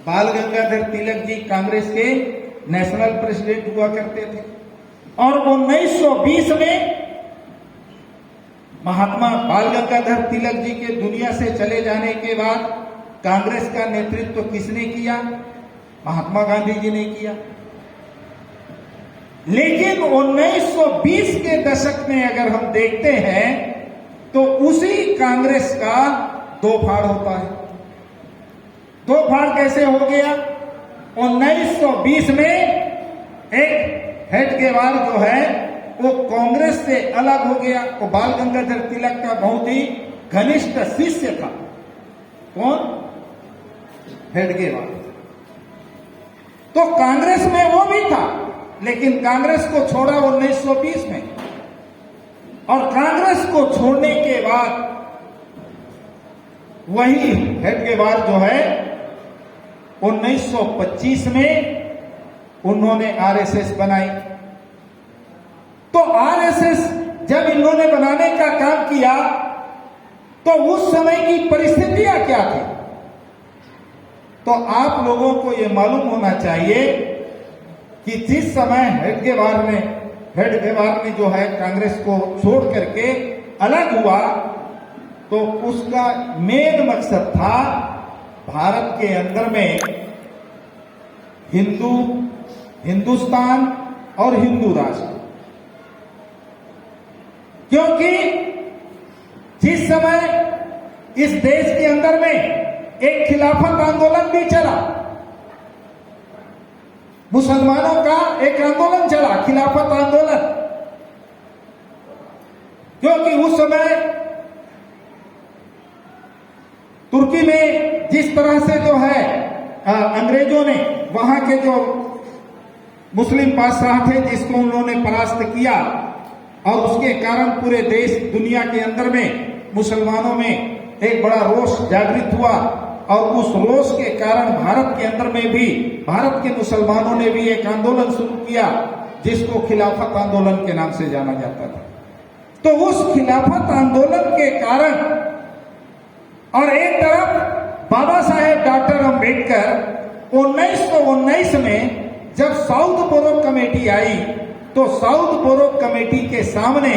बाल गंगाधर तिलक जी कांग्रेस के national president हुआ करते थे और 1920 में महात्मा बाल गंगाधर तिलक जी के दुनिया से चले जाने के बाद कांग्रेस का नेतृत्व किसने किया? महात्मा गांधी जी ने किया। लेकिन 1920 के दशक में अगर हम देखते हैं तो उसी कांग्रेस का दो फाड़ होता है। दो फाड़ कैसे हो गया? 1920 में एक हेडगेवार जो है वो कांग्रेस से अलग हो गया। वो बाल गंगाधर तिलक का बहुत ही घनिष्ठ शिष्य था। कौन? हेडगेवार। तो कांग्रेस में वो भी था, लेकिन कांग्रेस को छोड़ा 1920 में, और कांग्रेस को छोड़ने के बाद वही हेडगेवार जो है 1925 में उन्होंने आरएसएस बनाई। तो आरएसएस जब इन्होंने बनाने का काम किया तो उस समय की परिस्थितियां क्या थी? तो आप लोगों को यह मालूम होना चाहिए कि जिस समय हेडगेवार ने जो है कांग्रेस को छोड़ करके अलग हुआ तो उसका मेन मकसद था भारत के अंदर में हिंदुस्तान और हिंदू राष्ट्र। क्योंकि जिस समय इस देश के अंदर में एक खिलाफत आंदोलन भी चला, मुसलमानों का एक आंदोलन चला, खिलाफत आंदोलन, क्योंकि उस समय तुर्की में जिस तरह से जो है अंग्रेजों ने वहां के जो मुस्लिम बादशाह थे जिसको उन्होंने परास्त किया, और उसके कारण पूरे देश दुनिया के अंदर में मुसलमानों में एक बड़ा रोष जागृत हुआ, और उस रोष के कारण भारत के अंदर में भी भारत के मुसलमानों ने भी एक आंदोलन शुरू किया जिसको खिलाफत आंदोलन के नाम से जाना जाता था। तो उस खिलाफत आंदोलन के कारण, और एक तरफ बाबा साहेब डॉक्टर अंबेडकर 1919 में जब साउथ बोरो कमेटी आई तो साउथ बोरो कमेटी के सामने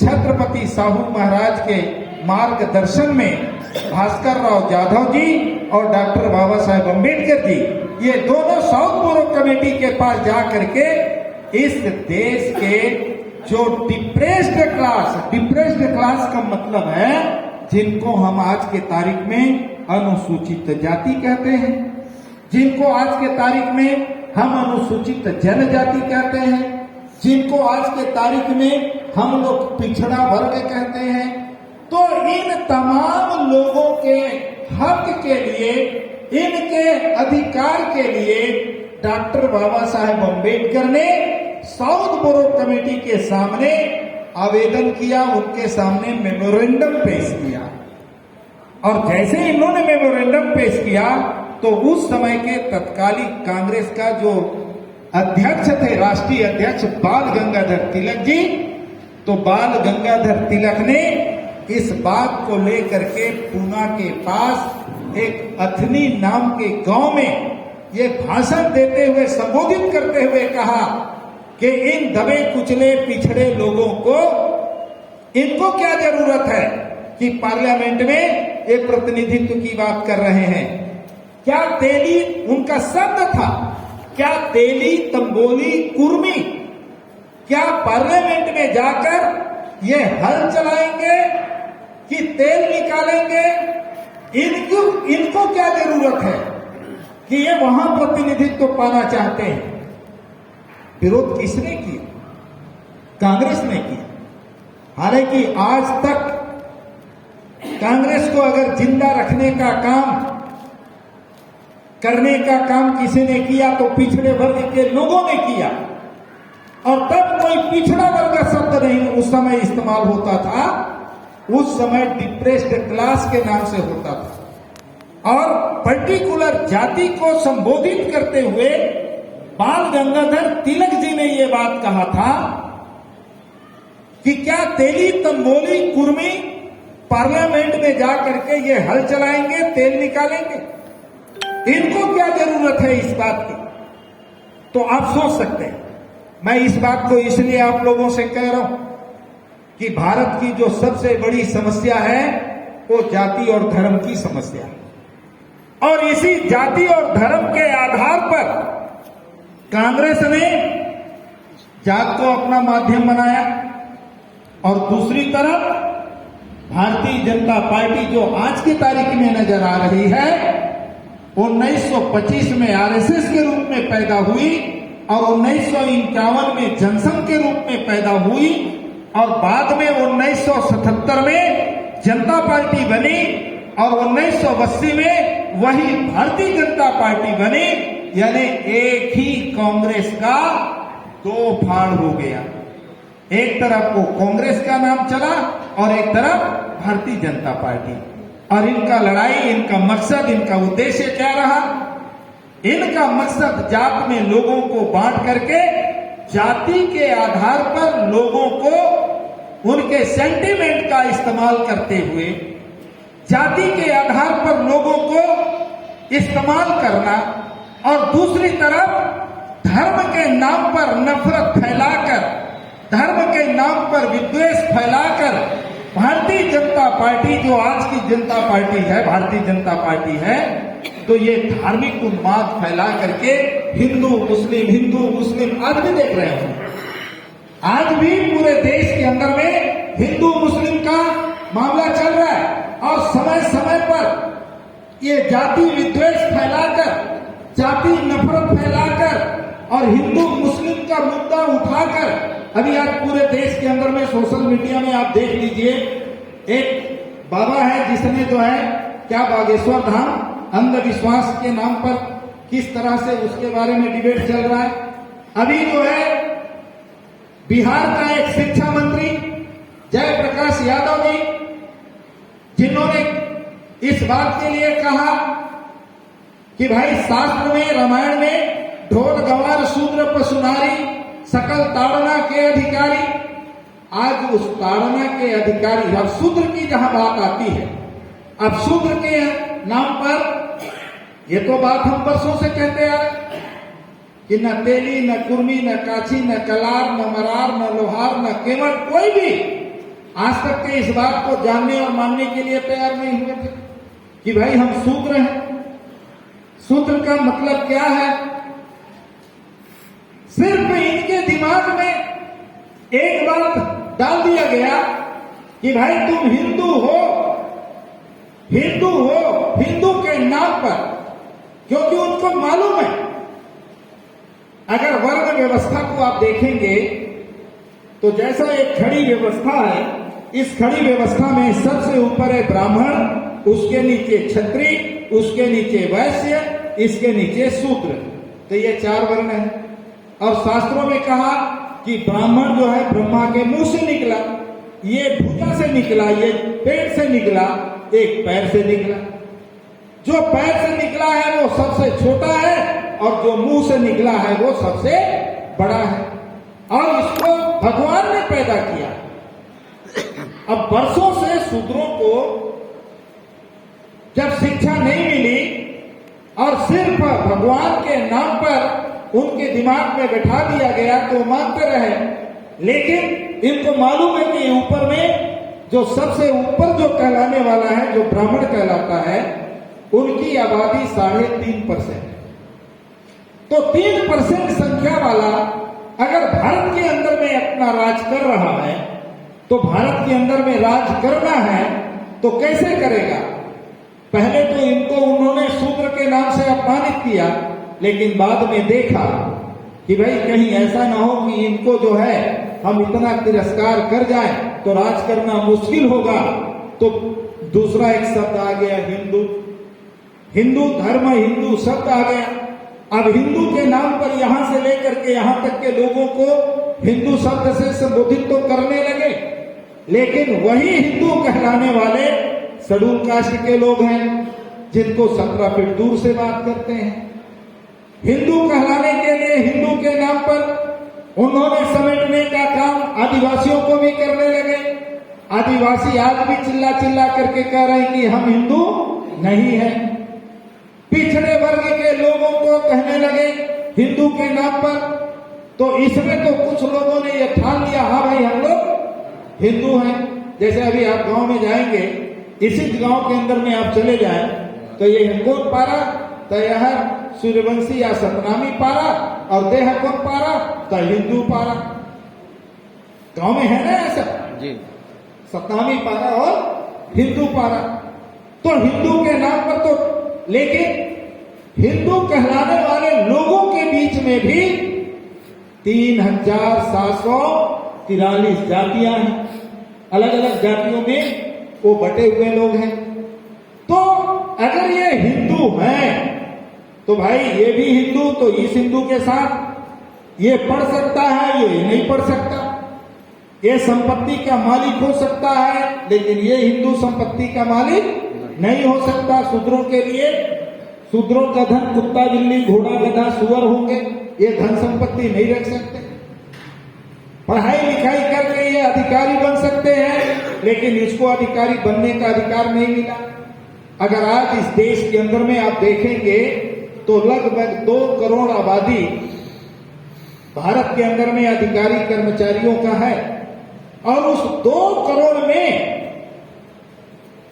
छत्रपति साहू महाराज के मार्गदर्शन में भास्कर राव जाधव जी और डॉक्टर बाबा साहेब अंबेडकर जी, ये दोनों साउथ बोरो कमेटी के पास जा करके इस देश के जो डिप्रेस्ड क्लास का मतलब है जिनको हम आज के तारीख में अनुसूचित जाति कहते हैं, जिनको आज के तारीख में हम अनुसूचित जनजाति कहते हैं, जिनको आज के तारीख में हम लोग पिछड़ा वर्ग कहते हैं, तो इन तमाम लोगों के हक के लिए, इनके अधिकार के लिए डॉक्टर बाबा साहेब अंबेडकर ने साउथ बोरो कमेटी के सामने आवेदन किया, उनके सामने मेमोरेंडम पेश किया। और जैसे इन्होंने मेमोरेंडम पेश किया तो उस समय के तत्कालीन कांग्रेस का जो अध्यक्ष थे, राष्ट्रीय अध्यक्ष बाल गंगाधर तिलक जी, तो बाल गंगाधर तिलक ने इस बात को लेकर के पूना के पास एक अथनी नाम के गांव में ये भाषण देते हुए, संबोधित करते हुए कहा कि इन दबे कुचले पिछड़े लोगों को, इनको क्या जरूरत है कि पार्लियामेंट में एक प्रतिनिधित्व की बात कर रहे हैं। क्या तेली, उनका शब्द था, क्या तेली, तंबोली, कुर्मी क्या पार्लियामेंट में जाकर ये हल चलाएंगे कि तेल निकालेंगे? इनको क्या जरूरत है कि ये वहां प्रतिनिधित्व पाना चाहते हैं? विरोध किसने किया? कांग्रेस ने किया। हालांकि आज तक कांग्रेस को अगर जिंदा रखने का काम, करने का काम किसी ने किया तो पिछड़े वर्ग के लोगों ने किया, और तब कोई पिछड़ा वर्ग का शब्द नहीं उस समय इस्तेमाल होता था, उस समय डिप्रेस्ड क्लास के नाम से होता था। और पर्टिकुलर जाति को संबोधित करते हुए बाल गंगाधर तिलक जी ने यह बात कहा था कि क्या तेली, तंबोली, कुर्मी पार्लियामेंट में जाकर के ये हल चलाएंगे, तेल निकालेंगे? इनको क्या जरूरत है इस बात की? तो आप सोच सकते हैं। मैं इस बात को इसलिए आप लोगों से कह रहा हूं कि भारत की जो सबसे बड़ी समस्या है वो जाति और धर्म की समस्या है, और इसी जाति और धर्म के आधार पर कांग्रेस ने जात को अपना माध्यम बनाया, और दूसरी तरफ भारतीय जनता पार्टी जो आज की तारीख में नजर आ रही है 1925 में आरएसएस के रूप में पैदा हुई और 1951 में जनसंघ के रूप में पैदा हुई और बाद में 1977 में जनता पार्टी बनी और 1980 में वही भारतीय जनता पार्टी बनी, यानी एक ही कांग्रेस का दो फाड़ हो गया। एक तरफ वो कांग्रेस का नाम चला और एक तरफ भारतीय जनता पार्टी। और इनका लड़ाई, इनका मकसद, इनका उद्देश्य क्या रहा? इनका मकसद जात में लोगों को बांट करके जाति के आधार पर लोगों को उनके सेंटीमेंट का इस्तेमाल करते हुए जाति के आधार पर लोगों को इस्तेमाल करना, और दूसरी तरफ धर्म के नाम पर नफरत फैलाकर, धर्म के नाम पर विद्वेष फैलाकर भारतीय जनता पार्टी, जो आज की जनता पार्टी है, भारतीय जनता पार्टी है, तो ये धार्मिक उन्माद फैला करके हिंदू मुस्लिम आज भी देख रहे हैं। आज भी पूरे देश के अंदर में हिंदू मुस्लिम का मामला चल रहा है, और समय समय पर ये जाति विद्वेष फैलाकर, जाति नफरत फैलाकर और हिंदू मुस्लिम का मुद्दा उठाकर, अभी आज पूरे देश के अंदर में सोशल मीडिया में आप देख लीजिए, एक बाबा है जिसने जो है क्या बागेश्वर धाम अंधविश्वास के नाम पर किस तरह से उसके बारे में डिबेट चल रहा है। अभी जो है बिहार का एक शिक्षा मंत्री जयप्रकाश यादव जी, जिन्होंने इस बात के लिए कहा कि भाई शास्त्र में, रामायण में ढोल गवार शूद्र पशुनारी सकल ताड़ना के अधिकारी, आज उस ताड़ना के अधिकारी, अब शूद्र की जहां बात आती है, अब शूद्र के नाम पर, ये तो बात हम वर्षों से कहते आ रहे कि न तेली, न कुर्मी, न काछी, न कलार, न मरार, न लोहार, न केवट, कोई भी आज तक के इस बात को जानने और मानने के लिए तैयार नहीं हुए थे कि भाई हम शूद्र हैं। शूद्र का मतलब क्या है? सिर्फ इनके दिमाग में एक बात डाल दिया गया कि भाई तुम हिंदू हो, हिंदू के नाम पर, क्योंकि उनको मालूम है अगर वर्ग व्यवस्था को आप देखेंगे तो जैसा एक खड़ी व्यवस्था है, इस खड़ी व्यवस्था में सबसे ऊपर है ब्राह्मण, उसके नीचे क्षत्रिय, उसके नीचे वैश्य, इसके नीचे शूद्र, तो ये चार वर्ण है। और शास्त्रों में कहा कि ब्राह्मण जो है ब्रह्मा के मुंह से निकला, ये भुजा से निकला, ये पेट से निकला, एक पैर से निकला। जो पैर से निकला है वो सबसे छोटा है और जो मुंह से निकला है वो सबसे बड़ा है, और इसको भगवान ने पैदा किया। अब वर्षों से शूद्रों को जब शिक्षा नहीं मिली और सिर्फ भगवान के नाम पर उनके दिमाग में बैठा दिया गया तो मानते रहे, लेकिन इनको मालूम है कि ऊपर में जो सबसे ऊपर जो कहलाने वाला है, जो ब्राह्मण कहलाता है, उनकी आबादी 3.5%। तो 3% संख्या वाला अगर भारत के अंदर में अपना राज कर रहा है, तो भारत के अंदर में राज करना है तो कैसे करेगा? पहले तो इनको उन्होंने शूद्र के नाम से अपमानित किया, लेकिन बाद में देखा कि भाई कहीं ऐसा ना हो कि इनको जो है हम इतना तिरस्कार कर जाए तो राज करना मुश्किल होगा, तो दूसरा एक शब्द आ गया हिंदू, हिंदू धर्म, हिंदू शब्द आ गया। अब हिंदू के नाम पर यहां से लेकर के यहां तक के लोगों को हिंदू शब्द से संबोधित तो करने लगे, लेकिन वही हिंदू कहलाने वाले शेड्यूल कास्ट के लोग हैं जिनको 17 फीट दूर से बात करते हैं। हिंदू कहलाने के लिए हिंदू के नाम पर उन्होंने समेटने का काम आदिवासियों को भी करने लगे। आदिवासी आज भी चिल्ला चिल्ला करके कह रहे हैं कि हम हिंदू नहीं हैं। पिछड़े वर्ग लोगों को कहने लगे हिंदू के नाम पर, तो इसमें तो कुछ लोगों ने ये ठान लिया, हाँ भाई हम लोग हिंदू हैं। जैसे अभी आप गांव में जाएंगे, इसी गांव के अंदर में आप चले जाएं तो ये कौन पारा, तो यह सूर्यवंशी या सतनामी पारा, और देह कौन पारा, तो हिंदू पारा। गांव में है ना ऐसा जी, सतनामी पारा और हिंदू पारा। तो हिंदू के नाम पर तो, लेकिन हिंदू कहलाने वाले लोगों के बीच में भी 3743 जातियां हैं, अलग अलग जातियों में वो बटे हुए लोग हैं। तो अगर ये हिंदू हैं तो भाई ये भी हिंदू, तो इस हिंदू के साथ ये पढ़ सकता है, ये नहीं पढ़ सकता। ये संपत्ति का मालिक हो सकता है, लेकिन ये हिंदू संपत्ति का मालिक नहीं हो सकता। शूद्रों के लिए, शूद्रों का धन कुत्ता बिल्ली घोड़ा गधा सुअर होंगे, ये धन संपत्ति नहीं रख सकते। पढ़ाई लिखाई करके ये अधिकारी बन सकते हैं, लेकिन इसको अधिकारी बनने का अधिकार नहीं मिला। अगर आज इस देश के अंदर में आप देखेंगे तो लगभग 2 करोड़ आबादी भारत के अंदर में अधिकारी कर्मचारियों का है, और उस 2 करोड़ में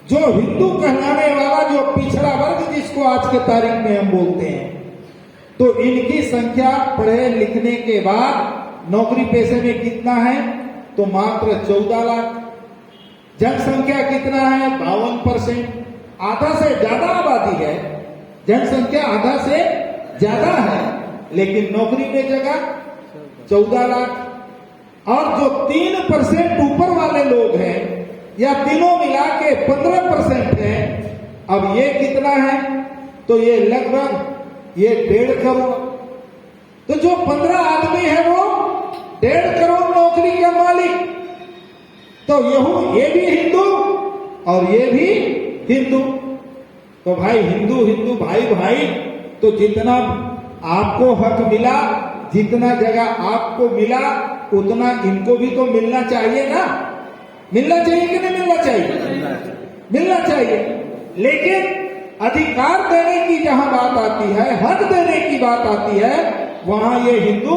जो हिंदू कहलाने वाला जो पिछड़ा वर्ग जिसको आज के तारीख में हम बोलते हैं, तो इनकी संख्या पढ़े लिखने के बाद नौकरी पेशे में कितना है, तो मात्र 14 लाख। जनसंख्या कितना है, 52%, आधा से ज्यादा आबादी है, जनसंख्या आधा से ज्यादा है, लेकिन नौकरी पे जगह 14 लाख। और जो 3% ऊपर वाले लोग हैं, या तीनों मिला के 15% है, अब ये कितना है, तो ये लगभग ये 1.5 करोड़। तो जो 15 आदमी है वो 1.5 करोड़ नौकरी का मालिक। तो ये भी हिंदू और ये भी हिंदू। तो भाई हिंदू हिंदू भाई भाई, तो जितना आपको हक मिला, जितना जगह आपको मिला, उतना इनको भी तो मिलना चाहिए ना। मिलना चाहिए कि नहीं मिलना चाहिए? मिलना चाहिए। लेकिन अधिकार देने की जहां बात आती है, हक देने की बात आती है, वहां ये हिंदू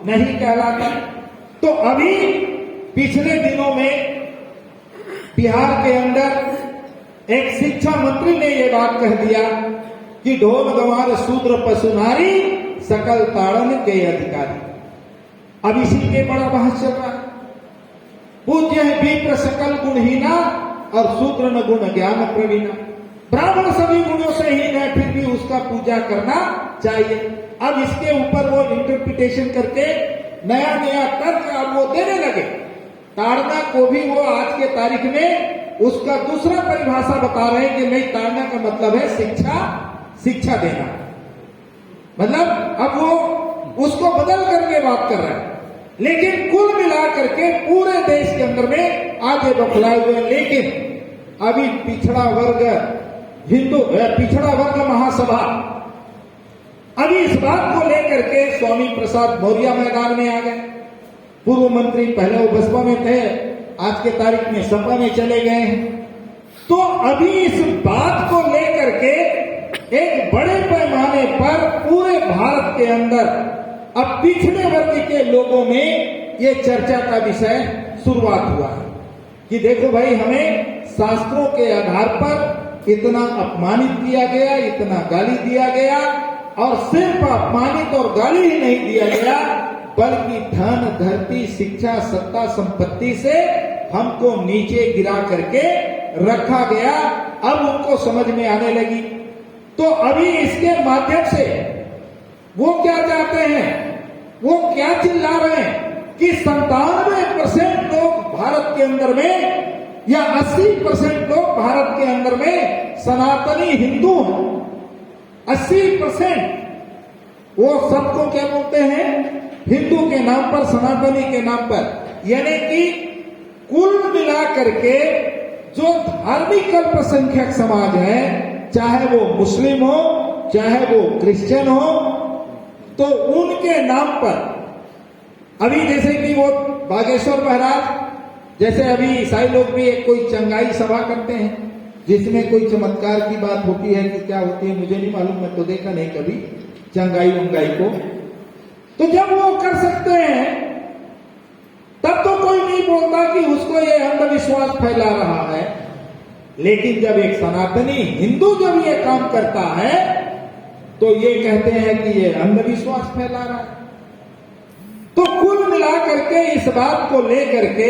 नहीं कहलाता। तो अभी पिछले दिनों में बिहार के अंदर एक शिक्षा मंत्री ने ये बात कह दिया कि ढोल गंवार शूद्र पशु नारी सकल ताड़न के अधिकारी। अब इसी के बड़ा बहस चल रहा है। पूज्य है विप्र सकल गुणहीना और शूद्र न गुण ज्ञान प्रवीणा। ब्राह्मण सभी गुणों से हीन है, फिर भी उसका पूजा करना चाहिए। अब इसके ऊपर वो इंटरप्रिटेशन करके नया नया तर्क अब वो देने लगे। ताड़ना को भी वो आज के तारीख में उसका दूसरा परिभाषा बता रहे हैं कि नहीं, ताड़ना का मतलब है शिक्षा देना। मतलब अब वो उसको बदल करके बात कर रहे हैं। लेकिन कुल मिलाकर के पूरे देश के अंदर में आगे बखलाए हुए। लेकिन अभी पिछड़ा वर्ग महासभा अभी इस बात को लेकर के स्वामी प्रसाद मौर्य मैदान में आ गए। पूर्व मंत्री पहले वो बसपा में थे, आज के तारीख में सपा में चले गए हैं। तो अभी इस बात को लेकर के एक बड़े पैमाने पर पूरे भारत के अंदर अब पिछड़े वर्ग के लोगों में ये चर्चा का विषय शुरुआत हुआ है कि देखो भाई, हमें शास्त्रों के आधार पर इतना अपमानित किया गया, इतना गाली दिया गया, और सिर्फ अपमानित और गाली ही नहीं दिया गया, बल्कि धन धरती शिक्षा सत्ता संपत्ति से हमको नीचे गिरा करके रखा गया। अब उनको समझ में आने लगी। तो अभी इसके माध्यम से वो क्या चाहते हैं, वो क्या चिल्ला रहे हैं कि 97% लोग भारत के अंदर में या 80% लोग भारत के अंदर में सनातनी हिंदू हैं। 80% वो सबको क्या बोलते हैं, हिंदू के नाम पर, सनातनी के नाम पर। यानी कि कुल मिला करके जो धार्मिक अल्पसंख्यक समाज है, चाहे वो मुस्लिम हो, चाहे वो क्रिश्चियन हो, तो उनके नाम पर अभी जैसे कि वो बागेश्वर महाराज, जैसे अभी ईसाई लोग भी एक कोई चंगाई सभा करते हैं जिसमें कोई चमत्कार की बात होती है कि क्या होती है मुझे नहीं मालूम, मैं तो देखा नहीं कभी। चंगाई उंगाई को। तो जब वो कर सकते हैं तब तो कोई नहीं बोलता कि उसको ये अंधविश्वास फैला रहा है। लेकिन जब एक सनातनी हिंदू जब ये काम करता है तो ये कहते हैं कि ये अंधविश्वास फैला रहा है। तो कुल मिलाकर के इस बात को लेकर के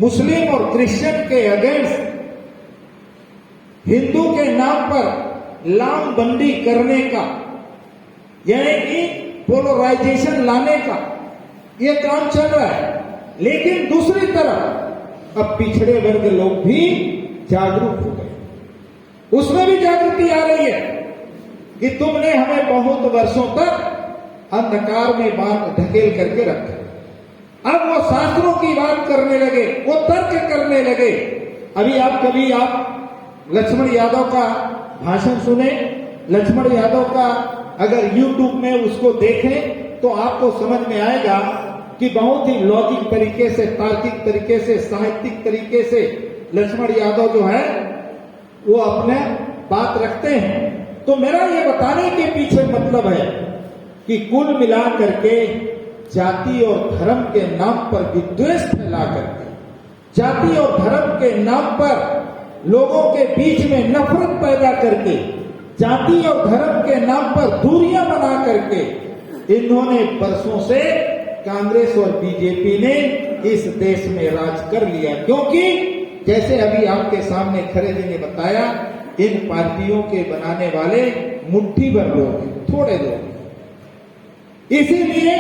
मुस्लिम और क्रिश्चियन के अगेंस्ट हिंदू के नाम पर लामबंदी करने का, यानी कि पोलराइजेशन लाने का ये काम चल रहा है। लेकिन दूसरी तरफ अब पिछड़े वर्ग लोग भी जागरूक हो गए, उसमें भी जागृति आ रही है कि तुमने हमें बहुत वर्षों तक अंधकार में बात ढकेल करके रखा। अब वो शास्त्रों की बात करने लगे, वो तर्क करने लगे। अभी आप लक्ष्मण यादव का भाषण सुने, लक्ष्मण यादव का अगर YouTube में उसको देखें तो आपको समझ में आएगा कि बहुत ही लॉजिक तरीके से, तार्किक तरीके से, साहित्यिक तरीके से लक्ष्मण यादव जो है वो अपने बात रखते हैं। तो मेरा ये बताने के पीछे मतलब है कि कुल मिला करके जाति और धर्म के नाम पर विद्वेष फैला करके, जाति और धर्म के नाम पर लोगों के बीच में नफरत पैदा करके, जाति और धर्म के नाम पर दूरियां बना करके इन्होंने वर्षों से कांग्रेस और बीजेपी ने इस देश में राज कर लिया। क्योंकि जैसे अभी आपके सामने खरे जी ने बताया, इन पार्टियों के बनाने वाले मुट्ठी भर लोग हैं, थोड़े लोग। इसीलिए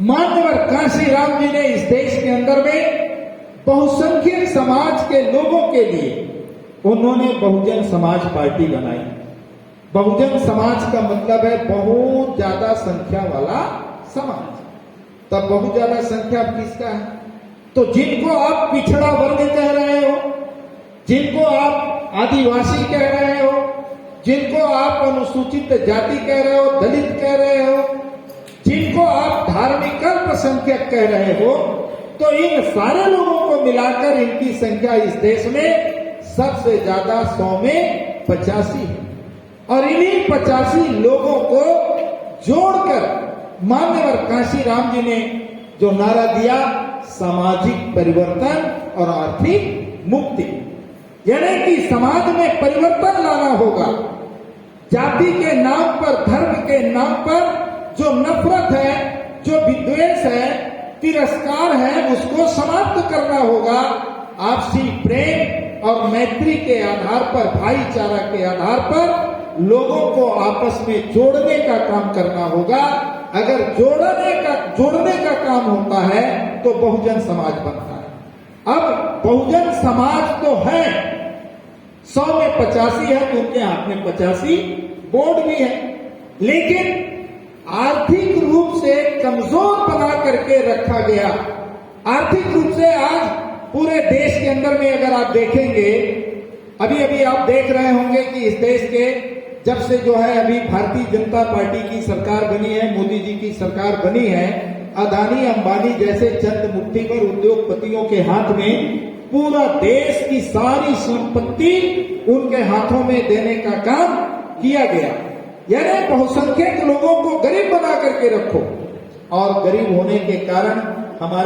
मान्यवर कांशीराम जी ने इस देश के अंदर में बहुसंख्यक समाज के लोगों के लिए उन्होंने बहुजन समाज पार्टी बनाई। बहुजन समाज का मतलब है बहुत ज्यादा संख्या वाला समाज। तब बहुत ज्यादा संख्या किसका है? तो जिनको आप पिछड़ा वर्ग कह रहे हो, जिनको आप आदिवासी कह रहे हो, जिनको आप अनुसूचित जाति कह रहे हो, दलित कह रहे हो, जिनको आप धार्मिक अल्पसंख्यक कह रहे हो, तो इन सारे लोगों को मिलाकर इनकी संख्या इस देश में सबसे ज्यादा 100 में 85 है। और इन्हीं 85 लोगों को जोड़कर मान्यवर कांशीराम जी ने जो नारा दिया, सामाजिक परिवर्तन और आर्थिक मुक्ति, यानी कि समाज में परिवर्तन लाना होगा। जाति के नाम पर, धर्म के नाम पर जो नफरत है, जो विद्वेष है, तिरस्कार है, उसको समाप्त करना होगा। आपसी प्रेम और मैत्री के आधार पर, भाईचारा के आधार पर लोगों को आपस में जोड़ने का काम करना होगा। अगर जोड़ने का काम होता है तो बहुजन समाज बनता है। अब बहुजन समाज तो है, 100 में 85 है, तो उनके हाथ में 85 बोर्ड भी है, लेकिन आर्थिक रूप से कमजोर बना करके रखा गया। आर्थिक रूप से आज पूरे देश के अंदर में अगर आप देखेंगे, अभी आप देख रहे होंगे कि इस देश के जब से जो है अभी भारतीय जनता पार्टी की सरकार बनी है, मोदी जी की सरकार बनी है, अदानी अंबानी जैसे चंद मुट्ठीभर उद्योगपतियों के हाथ में पूरा देश की सारी संपत्ति उनके हाथों में देने का काम किया गया। यानी बहुसंख्यक लोगों को गरीब बना करके रखो, और गरीब होने के कारण हमारे